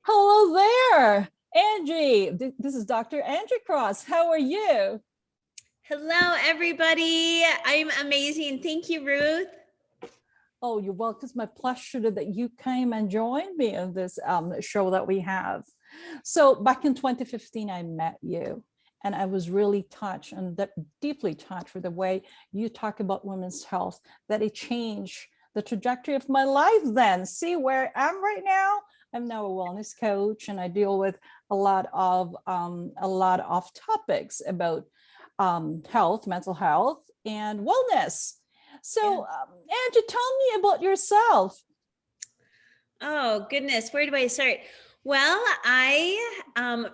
Hello there, Angie. This is Dr. Angie Cross. How are you? Hello, everybody. I'm amazing. Thank you, Ruth. Oh, you're welcome. It's my pleasure that you came and joined me in this show that we have. So back in 2015, I met you, and I was really touched and deeply touched with the way you talk about women's health, that it changed the trajectory of my life then. See where I am right now? I'm now a wellness coach, and I deal with a lot of topics about health, mental health, and wellness. Yeah. So, Angie, tell me about yourself. Oh, goodness. Where do I start? Well,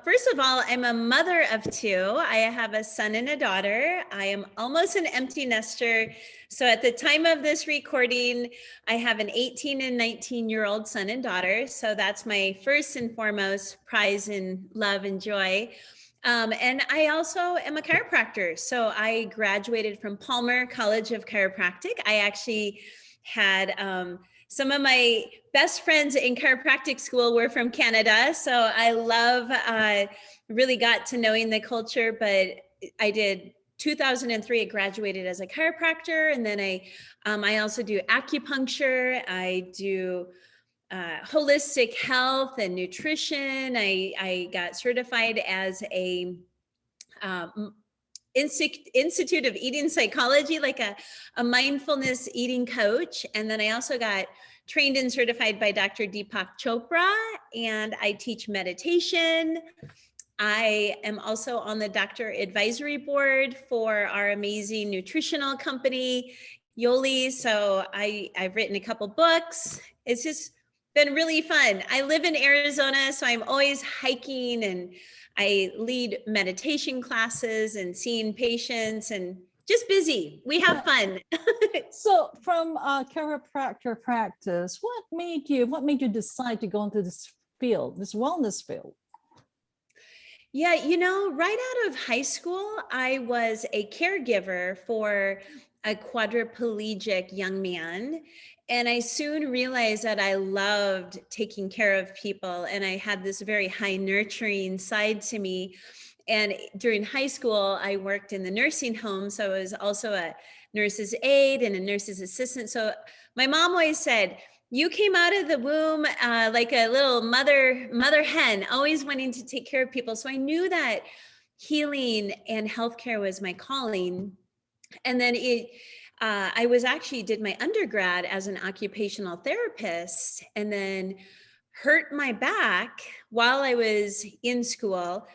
first of all, I'm a mother of two. I have a son and a daughter. I am almost an empty nester. So at the time of this recording, I have an 18 and 19-year-old son and daughter. So that's my first and foremost prize in love and joy. And I also am a chiropractor. So I graduated from Palmer College of Chiropractic. I actually had some of my best friends in chiropractic school were from Canada. So I really got to knowing the culture, but I did 2003, I graduated as a chiropractor. And then I also do acupuncture. I do holistic health and nutrition. I got certified as a Institute of Eating Psychology, like a mindfulness eating coach. And then I also got trained and certified by Dr. Deepak Chopra, and I teach meditation. I am also on the doctor advisory board for our amazing nutritional company, Yoli. So I've written a couple books. It's just been really fun. I live in Arizona, so I'm always hiking, and I lead meditation classes and seeing patients, and just busy. We have fun. So, from chiropractor practice, what made you decide to go into this field, this wellness field? Yeah, right out of high school, I was a caregiver for a quadriplegic young man. And I soon realized that I loved taking care of people. And I had this very high nurturing side to me. And during high school, I worked in the nursing home. So I was also a nurse's aide and a nurse's assistant. So my mom always said, you came out of the womb like a little mother hen, always wanting to take care of people. So I knew that healing and healthcare was my calling. And then I was actually did my undergrad as an occupational therapist, and then hurt my back while I was in school.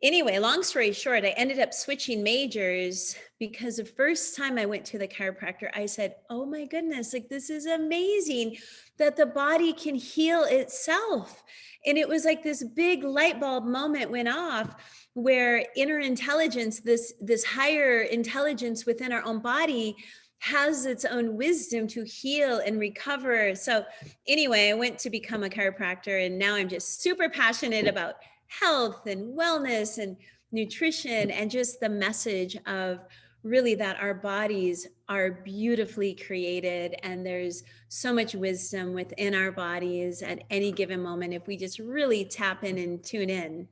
Anyway, long story short, I ended up switching majors because the first time I went to the chiropractor, I said, oh my goodness, like this is amazing that the body can heal itself. And it was like this big light bulb moment went off where inner intelligence, this higher intelligence within our own body has its own wisdom to heal and recover. So anyway, I went to become a chiropractor, and now I'm just super passionate about health and wellness and nutrition, and just the message of really that our bodies are beautifully created, and there's so much wisdom within our bodies at any given moment if we just really tap in and tune in.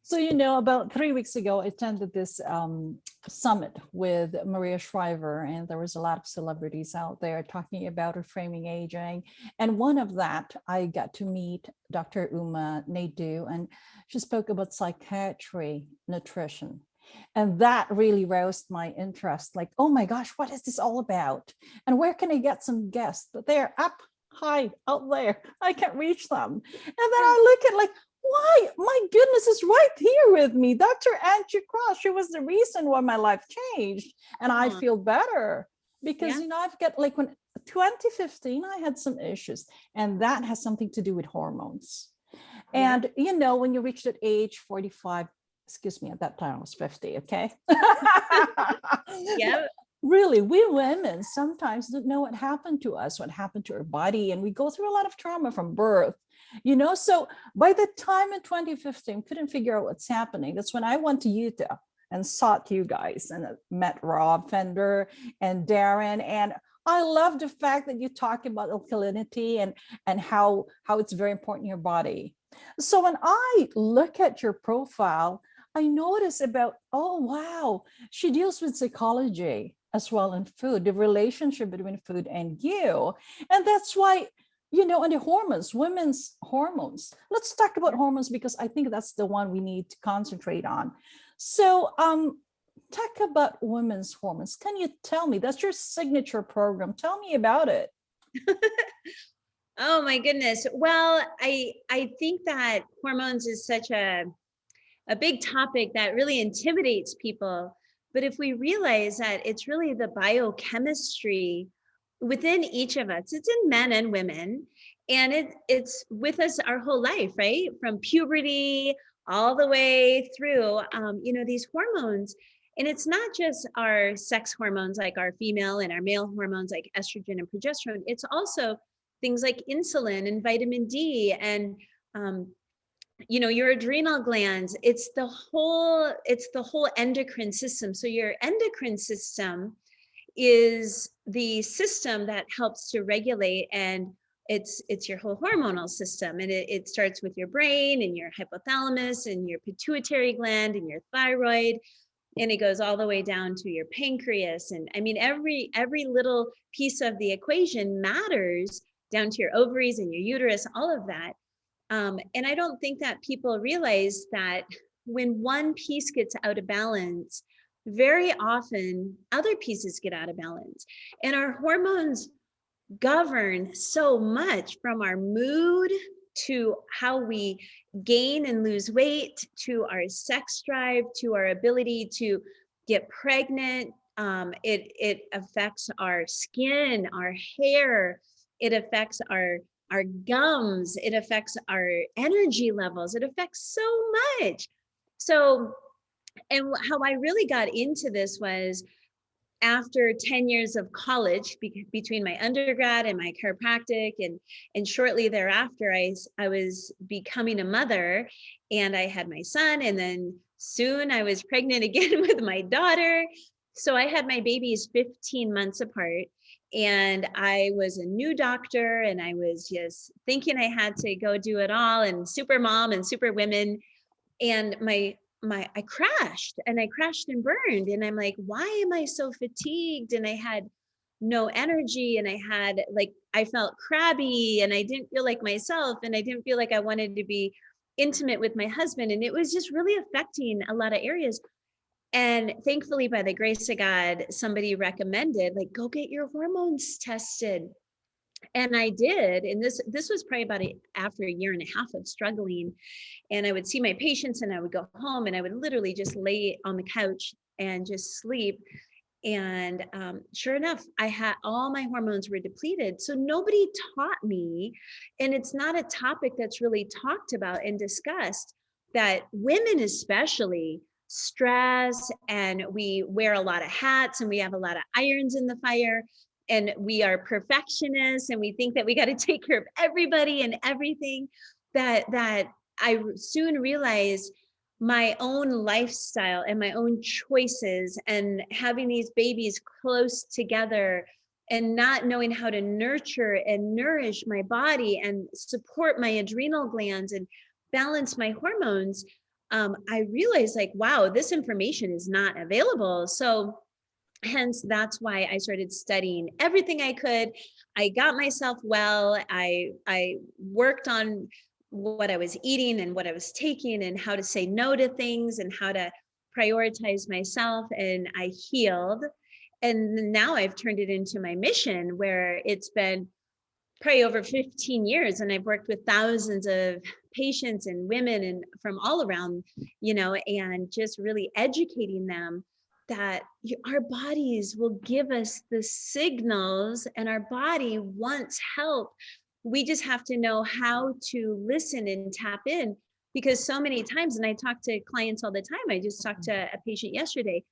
So, about 3 weeks ago, I attended this summit with Maria Shriver, and there was a lot of celebrities out there talking about reframing aging. And one of that, I got to meet Dr. Uma Naidu, and she spoke about psychiatry, nutrition. And that really roused my interest. Like, oh my gosh, what is this all about? And where can I get some guests? But they're up high out there. I can't reach them. And then I look at like, why? My goodness, is right here with me. Dr. Angie Cross. She was the reason why my life changed. And I feel better because, I've got like when 2015, I had some issues, and that has something to do with hormones. And, when you reach that age 45, excuse me, at that time I was 50, okay? Yeah. Really, we women sometimes don't know what happened to us, what happened to our body, and we go through a lot of trauma from birth. So by the time in 2015, couldn't figure out what's happening. That's when I went to Utah and sought you guys and met Rob Fender and Darren. And I love the fact that you talk about alkalinity and how it's very important in your body. So when I look at your profile, I notice about, oh, wow, she deals with psychology as well and food, the relationship between food and you. And that's why, and the hormones, women's hormones. Let's talk about hormones because I think that's the one we need to concentrate on. So, talk about women's hormones. Can you tell me? That's your signature program. Tell me about it. Oh my goodness. Well, I think that hormones is such a big topic that really intimidates people. But if we realize that it's really the biochemistry within each of us, it's in men and women, and it's with us our whole life, right? From puberty all the way through, these hormones. And it's not just our sex hormones, like our female and our male hormones, like estrogen and progesterone. It's also things like insulin and vitamin D and um, your adrenal glands. It's the whole endocrine system. So your endocrine system is the system that helps to regulate, and it's your whole hormonal system, and it starts with your brain and your hypothalamus and your pituitary gland and your thyroid, and it goes all the way down to your pancreas. And I mean, every little piece of the equation matters, down to your ovaries and your uterus, all of that. And I don't think that people realize that when one piece gets out of balance, very often other pieces get out of balance. And our hormones govern so much, from our mood to how we gain and lose weight, to our sex drive, to our ability to get pregnant. It affects our skin, our hair. It affects our gums. It affects our energy levels. It affects so much. So, and how I really got into this was after 10 years of college, between my undergrad and my chiropractic, and shortly thereafter, I was becoming a mother, and I had my son, and then soon I was pregnant again with my daughter. So I had my babies 15 months apart, and I was a new doctor, and I was just thinking I had to go do it all, and super mom and super women. And I crashed and burned, and I'm like, why am I so fatigued? And I had no energy, and I felt crabby, and I didn't feel like myself, and I didn't feel like I wanted to be intimate with my husband, and it was just really affecting a lot of areas. And thankfully, by the grace of God, somebody recommended, like, go get your hormones tested. And I did. And this was probably after a year and a half of struggling. And I would see my patients, and I would go home, and I would literally just lay on the couch and just sleep. And sure enough, I had all my hormones were depleted. So nobody taught me, and it's not a topic that's really talked about and discussed, that women especially stress, and we wear a lot of hats, and we have a lot of irons in the fire, and we are perfectionists, and we think that we got to take care of everybody and everything. That I soon realized my own lifestyle and my own choices, and having these babies close together, and not knowing how to nurture and nourish my body and support my adrenal glands and balance my hormones. I realized, like, wow, this information is not available. So hence, that's why I started studying everything I could. I got myself well. I worked on what I was eating and what I was taking, and how to say no to things, and how to prioritize myself, and I healed. And now I've turned it into my mission, where it's been probably over 15 years, and I've worked with thousands of patients and women, and from all around, and just really educating them that our bodies will give us the signals, and our body wants help. We just have to know how to listen and tap in, because so many times, and I talk to clients all the time. I just talked to a patient yesterday,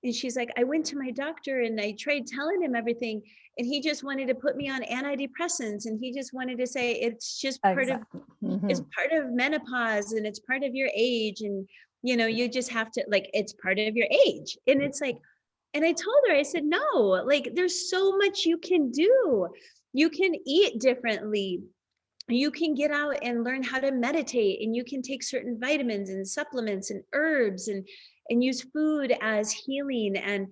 and she's like, I went to my doctor, and I tried telling him everything, and he just wanted to put me on antidepressants, and he just wanted to say it's just Exactly. it's part of menopause, and it's part of your age, and you just have to, like, it's part of your age. And it's like, and I told her, I said, no, like, there's so much you can do. You can eat differently. You can get out and learn how to meditate, and you can take certain vitamins and supplements and herbs and use food as healing. And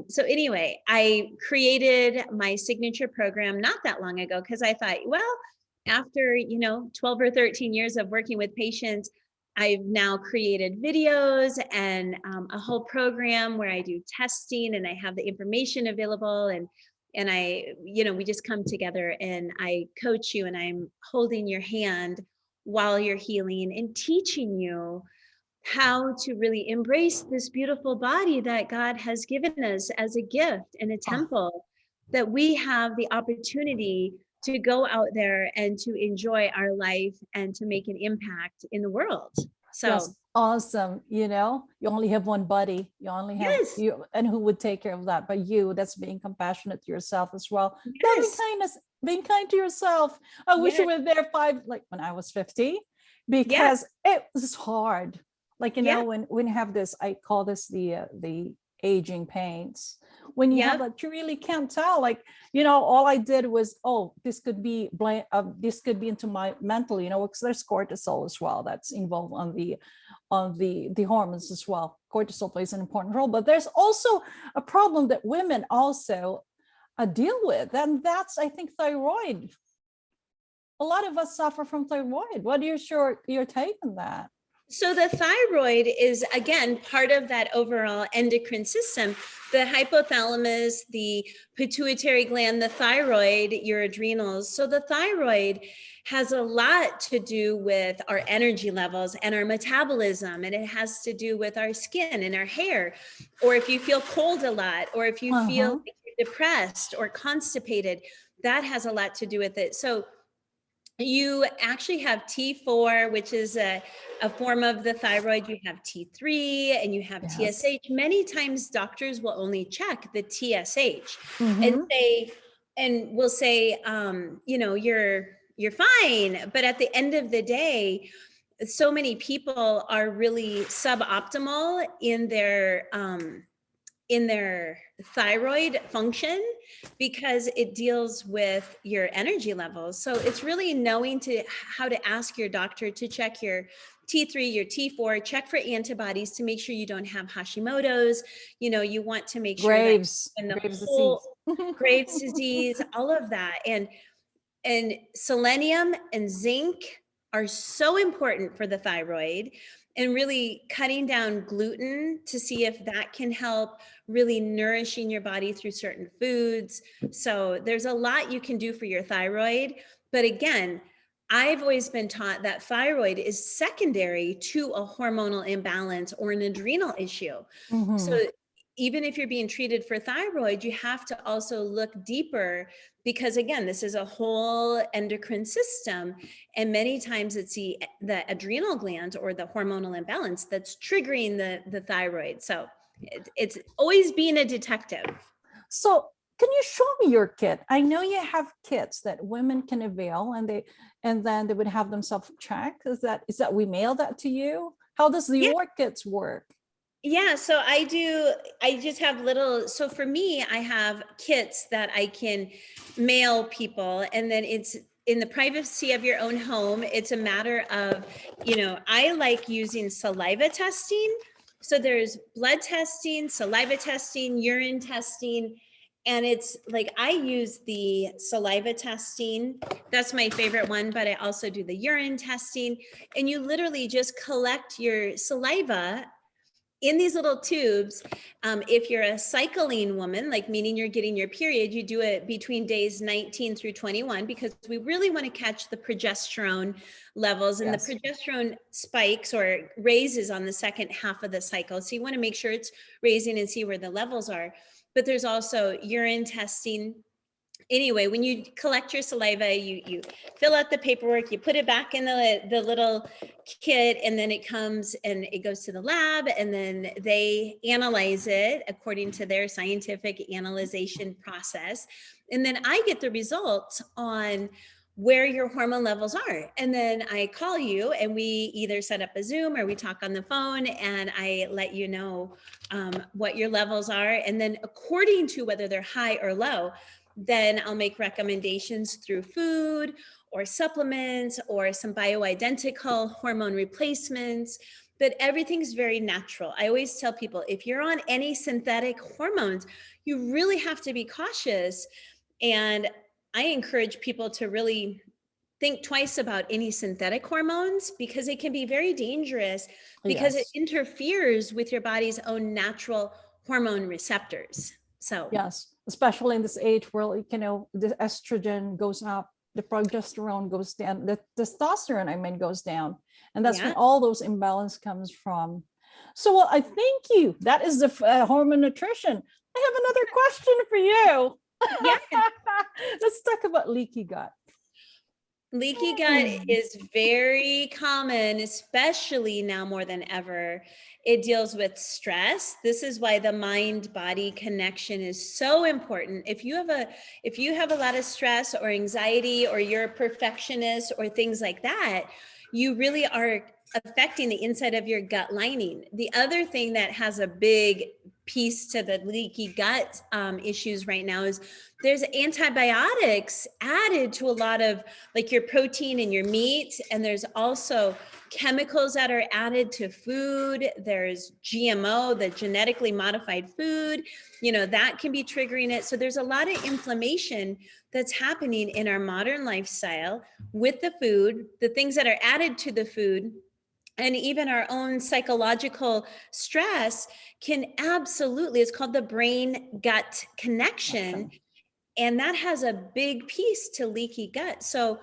so anyway, I created my signature program not that long ago because I thought, well, after 12 or 13 years of working with patients, I've now created videos and a whole program where I do testing and I have the information available, and I, we just come together and I coach you and I'm holding your hand while you're healing and teaching you how to really embrace this beautiful body that God has given us as a gift and a Oh, temple, that we have the opportunity to go out there and to enjoy our life and to make an impact in the world. yes, So, awesome. You only have one body. You only have yes, you, and who would take care of that? But you, that's being compassionate to yourself as well. Loving yes, kindness, being kind to yourself. I wish you yes, were there like when I was 50, yeah, because it was hard. Like, yeah, when you have this, I call this the aging pains. When you have yeah, that, you really can't tell. Like, all I did was, oh, this could be this could be into my mental, because there's cortisol as well that's involved on the hormones as well. Cortisol plays an important role, but there's also a problem that women also deal with, and that's, I think, thyroid. A lot of us suffer from thyroid. What is your take on that? So the thyroid is, again, part of that overall endocrine system. The hypothalamus, the pituitary gland, the thyroid, your adrenals. So the thyroid has a lot to do with our energy levels and our metabolism, and it has to do with our skin and our hair, or if you feel cold a lot, or if you feel Uh-huh. like you're depressed or constipated, that has a lot to do with it. So you actually have T4, which is a form of the thyroid. You have T3 and you have Yes. TSH. Many times doctors will only check the TSH and Mm-hmm. say, and will say, you're fine. But at the end of the day, so many people are really suboptimal in their thyroid function because it deals with your energy levels. So it's really knowing how to ask your doctor to check your T3, your T4, check for antibodies to make sure you don't have Hashimoto's. You want to make sure that in the Graves whole disease. Graves disease, all of that. And selenium and zinc are so important for the thyroid, and really cutting down gluten to see if that can help really nourishing your body through certain foods. So there's a lot you can do for your thyroid. But again, I've always been taught that thyroid is secondary to a hormonal imbalance or an adrenal issue. So Mm-hmm. even if you're being treated for thyroid, you have to also look deeper, because again, this is a whole endocrine system, and many times it's the adrenal gland or the hormonal imbalance that's triggering the thyroid. So it's always being a detective. So can you show me your kit? I know you have kits that women can avail, and then they would have themselves checked. Is that we mail that to you? How does Yeah. your kits work? Yeah, so I just have so for me, I have kits that I can mail people, and then it's in the privacy of your own home. It's a matter of, I like using saliva testing. So there's blood testing, saliva testing, urine testing, and it's like I use the saliva testing. That's my favorite one, but I also do the urine testing, and you literally just collect your saliva in these little tubes. If you're a cycling woman, like meaning you're getting your period, you do it between days 19 through 21, because we really want to catch the progesterone levels, and the Yes. progesterone spikes or raises on the second half of the cycle. So you want to make sure it's raising and see where the levels are. But there's also urine testing. Anyway, when you collect your saliva, you fill out the paperwork, you put it back in the little kit, and then it comes and it goes to the lab, and then they analyze it according to their scientific analyzation process. And then I get the results on where your hormone levels are. And then I call you, and we either set up a Zoom or we talk on the phone, and I let you know what your levels are. And then according to whether they're high or low, then I'll make recommendations through food or supplements or some bioidentical hormone replacements, but everything's very natural. I always tell people, if you're on any synthetic hormones, you really have to be cautious. And I encourage people to really think twice about any synthetic hormones, because it can be very dangerous, because it Yes. interferes with your body's own natural hormone receptors. So Yes, especially in this age where, the estrogen goes up, the progesterone goes down, the testosterone, goes down. And that's when yeah. all those imbalance comes from. So, well, I thank you. That is the hormone nutrition. I have another question for you. Yeah. Let's talk about leaky gut. Leaky gut is very common, especially now more than ever. It deals with stress. This is why the mind-body connection is so important. If you have a lot of stress or anxiety, or you're a perfectionist or things like that, you really are affecting the inside of your gut lining. The other thing that has a big piece to the leaky gut issues right now is there's antibiotics added to a lot of like your protein and your meat. And there's also chemicals that are added to food. There's GMO, the genetically modified food, that can be triggering it. So there's a lot of inflammation that's happening in our modern lifestyle with the food, the things that are added to the food, and even our own psychological stress can absolutely, it's called the brain gut connection. And that has a big piece to leaky gut. So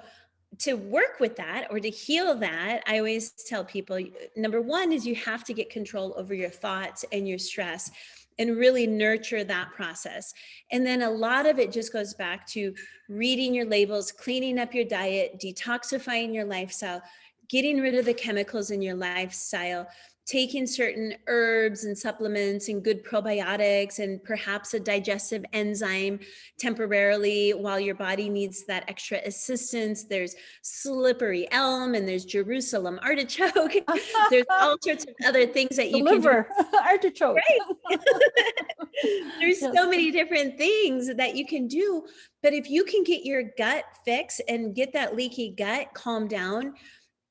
to work with that or to heal that, I always tell people, number one is you have to get control over your thoughts and your stress and really nurture that process. And then a lot of it just goes back to reading your labels, cleaning up your diet, detoxifying your lifestyle, getting rid of the chemicals in your lifestyle, taking certain herbs and supplements and good probiotics and perhaps a digestive enzyme temporarily while your body needs that extra assistance. There's slippery elm and there's Jerusalem artichoke. There's all sorts of other things that The you can do. liver, artichoke. Right. There's Yes. so many different things that you can do. But if you can get your gut fixed and get that leaky gut calmed down,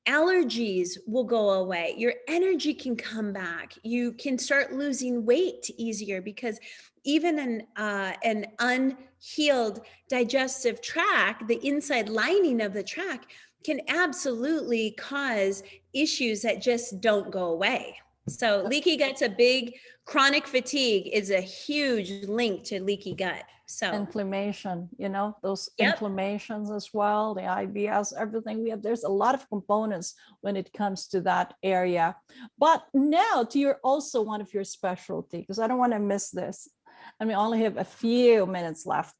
allergies will go away. Your energy can come back. You can start losing weight easier, because even an unhealed digestive tract, the inside lining of the tract, can absolutely cause issues that just don't go away. So leaky gut's a big, chronic fatigue is a huge link to leaky gut. So Inflammation, those Yep. inflammations as well, the IBS, everything we have. There's a lot of components when it comes to that area. But now to your also one of your specialty, because I don't want to miss this. And we only have a few minutes left.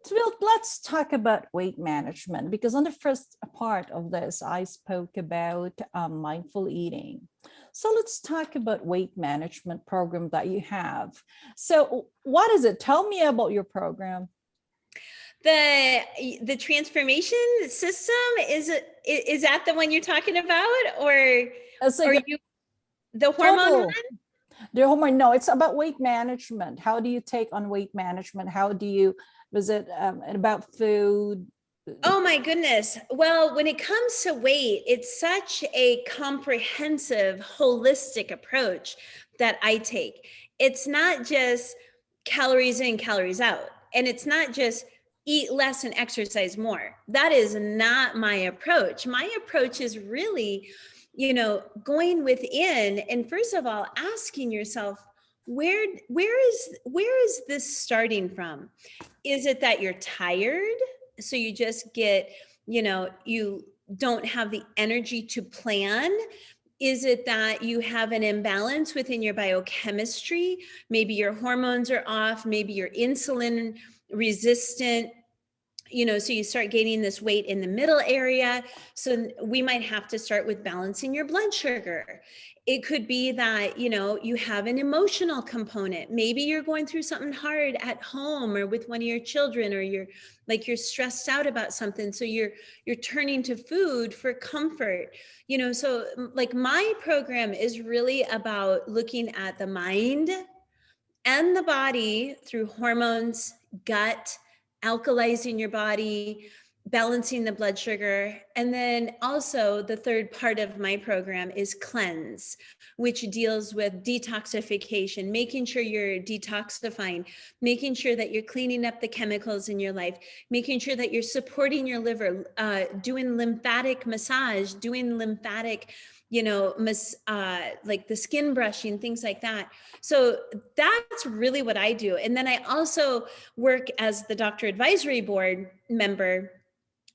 So let's talk about weight management, because on the first part of this, I spoke about mindful eating. So let's talk about weight management program that you have. So what is it? Tell me about your program. The transformation system, is that the one you're talking about, or you the hormone one? The hormone, no, it's about weight management. How do you take on weight management? How do you visit about food? Oh my goodness. Well, when it comes to weight, it's such a comprehensive, holistic approach that I take. It's not just calories in, calories out. And it's not just eat less and exercise more. That is not my approach. My approach is really, going within and first of all, asking yourself, where is this starting from? Is it that you're tired? So you just get, you don't have the energy to plan? Is it that you have an imbalance within your biochemistry? Maybe your hormones are off, maybe you're insulin resistant, so you start gaining this weight in the middle area. So we might have to start with balancing your blood sugar. It could be that, you have an emotional component. Maybe you're going through something hard at home or with one of your children, or you're stressed out about something. So you're turning to food for comfort, so like my program is really about looking at the mind and the body through hormones, gut, alkalizing your body, balancing the blood sugar. And then also the third part of my program is cleanse, which deals with detoxification, making sure you're detoxifying, making sure that you're cleaning up the chemicals in your life, making sure that you're supporting your liver, doing lymphatic massage, doing lymphatic, like the skin brushing, things like that. So that's really what I do. And then I also work as the doctor advisory board member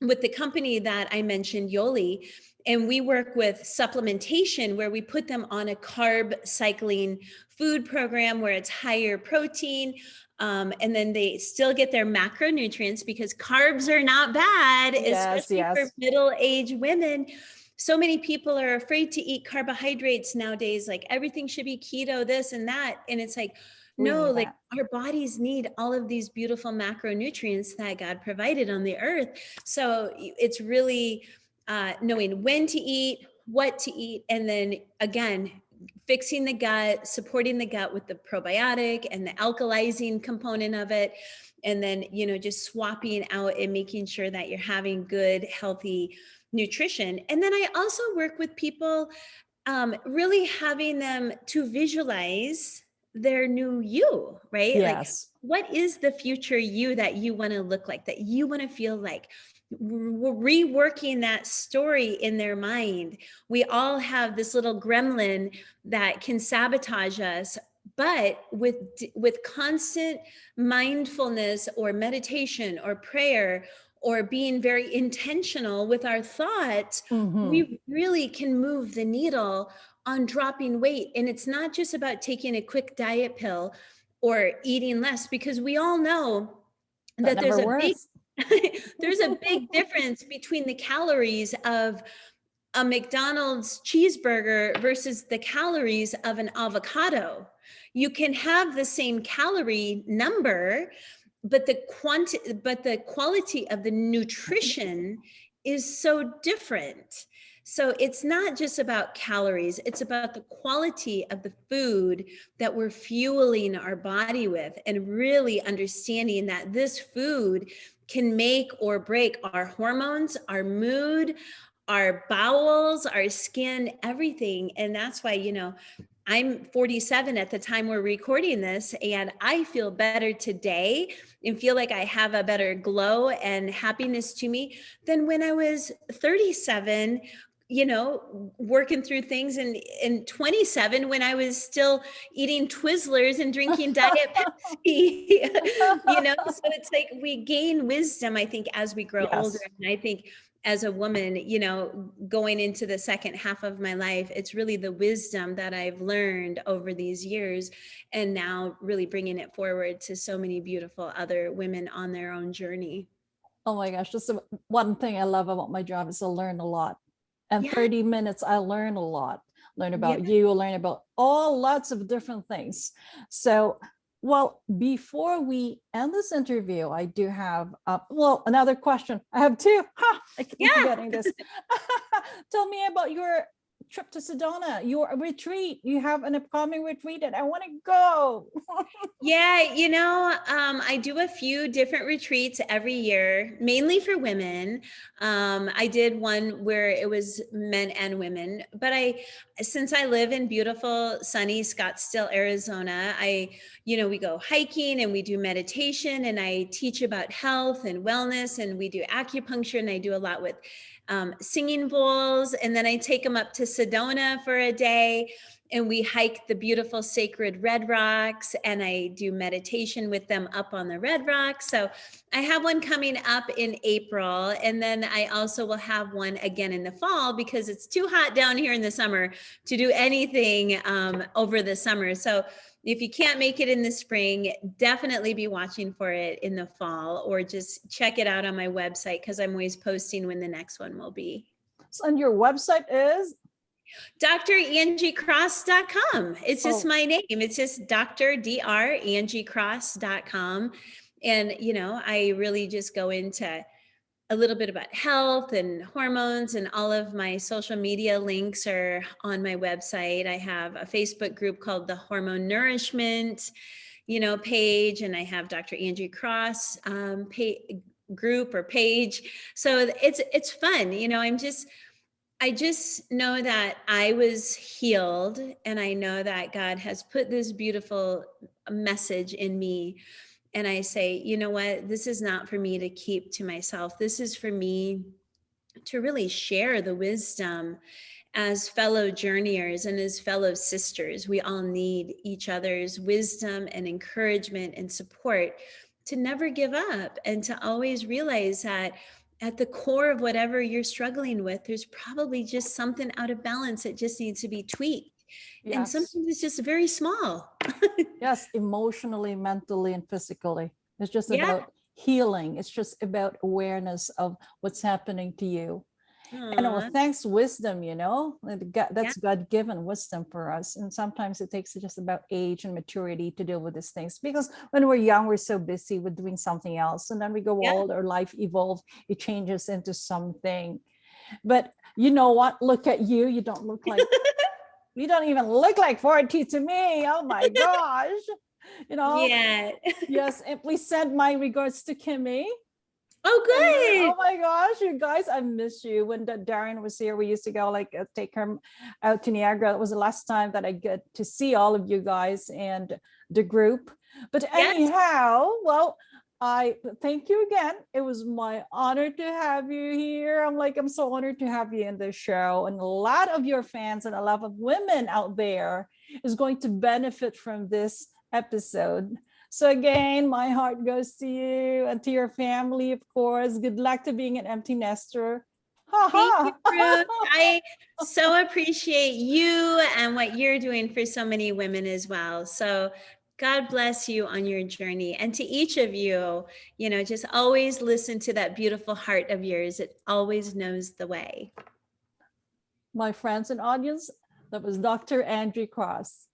with the company that I mentioned, Yoli, and we work with supplementation where we put them on a carb cycling food program where it's higher protein. And then they still get their macronutrients because carbs are not bad, Yes, especially for yes. middle-aged women. So many people are afraid to eat carbohydrates nowadays, like everything should be keto, this and that. And it's like, We no, need like that. our bodies need all of these beautiful macronutrients that God provided on the earth. So it's really knowing when to eat, what to eat, and then again, fixing the gut, supporting the gut with the probiotic and the alkalizing component of it. And then, just swapping out and making sure that you're having good, healthy nutrition. And then I also work with people, really having them to visualize their new you, right? Like, Yes. what is the future you that you want to look like, that you want to feel like? Reworking that story in their mind. We all have this little gremlin that can sabotage us, but with constant mindfulness or meditation or prayer or being very intentional with our thoughts, Mm-hmm. we really can move the needle on dropping weight. And it's not just about taking a quick diet pill or eating less, because we all know That that never works. there's a big difference between the calories of a McDonald's cheeseburger versus the calories of an avocado. You can have the same calorie number, but the quality of the nutrition is so different. So it's not just about calories, it's about the quality of the food that we're fueling our body with, and really understanding that this food can make or break our hormones, our mood, our bowels, our skin, everything. And that's why, I'm 47 at the time we're recording this, and I feel better today and feel like I have a better glow and happiness to me than when I was 37, working through things, and 27 when I was still eating Twizzlers and drinking Diet Pepsi. So it's like we gain wisdom, I think, as we grow older. Yes. And I think as a woman, going into the second half of my life, it's really the wisdom that I've learned over these years, and now really bringing it forward to so many beautiful other women on their own journey. Oh my gosh, that's one thing I love about my job is I learn a lot. And Yeah, 30 minutes, I learn a lot. Learn yeah, about you, learn about lots of different things. So, well, before we end this interview, I do have, another question. I have two. I keep yeah. forgetting this. Tell me about your trip to Sedona, your retreat. You have an upcoming retreat and I want to go. Yeah, I do a few different retreats every year, mainly for women. I did one where it was men and women, but since I live in beautiful, sunny Scottsdale, Arizona, we go hiking and we do meditation, and I teach about health and wellness, and we do acupuncture, and I do a lot with singing bowls. And then I take them up to Sedona for a day, and we hike the beautiful sacred red rocks, and I do meditation with them up on the red rocks. So I have one coming up in April, and then I also will have one again in the fall because it's too hot down here in the summer to do anything over the summer. So if you can't make it in the spring, definitely be watching for it in the fall, or just check it out on my website because I'm always posting when the next one will be. So, and your website is? DrAngieCross.com. It's just Oh, my name. It's just DrAngieCross.com. And, I really just go into a little bit about health and hormones, and all of my social media links are on my website. I have a Facebook group called the Hormone Nourishment, page, and I have Dr. Angie Cross group or page. So it's fun. You know, I just know that I was healed, and I know that God has put this beautiful message in me. And I say, you know what? This is not for me to keep to myself. This is for me to really share the wisdom as fellow journeyers and as fellow sisters. We all need each other's wisdom and encouragement and support to never give up, and to always realize that at the core of whatever you're struggling with, there's probably just something out of balance that just needs to be tweaked. And Yes. sometimes it's just very small. Yes, emotionally, mentally, and physically. It's just Yeah. about healing. It's just about awareness of what's happening to you. And well, Aw, thanks wisdom, you know, and yeah. that's God-given wisdom for us. And sometimes it takes just about age and maturity to deal with these things. Because when we're young, we're so busy with doing something else. And then we go Yeah. old, our life evolves, it changes into something. But you know what? Look at you. You don't even look like 40 to me. Oh my gosh. You know, Yeah. yes. And please send my regards to Kimmy. Oh, And good. oh my gosh, you guys, I miss you. When Darren was here, we used to go like take her out to Niagara. It was the last time that I get to see all of you guys and the group. But Yes. anyhow, well, I thank you again. It was my honor to have you here. I'm so honored to have you in this show. And a lot of your fans and a lot of women out there is going to benefit from this episode. So again, my heart goes to you and to your family, of course. Good luck to being an empty nester. Thank you, Ha Ruth. ha. I so appreciate you and what you're doing for so many women as well. So God bless you on your journey. And to each of you, you know, just always listen to that beautiful heart of yours. It always knows the way. My friends and audience, that was Dr. Angie Cross.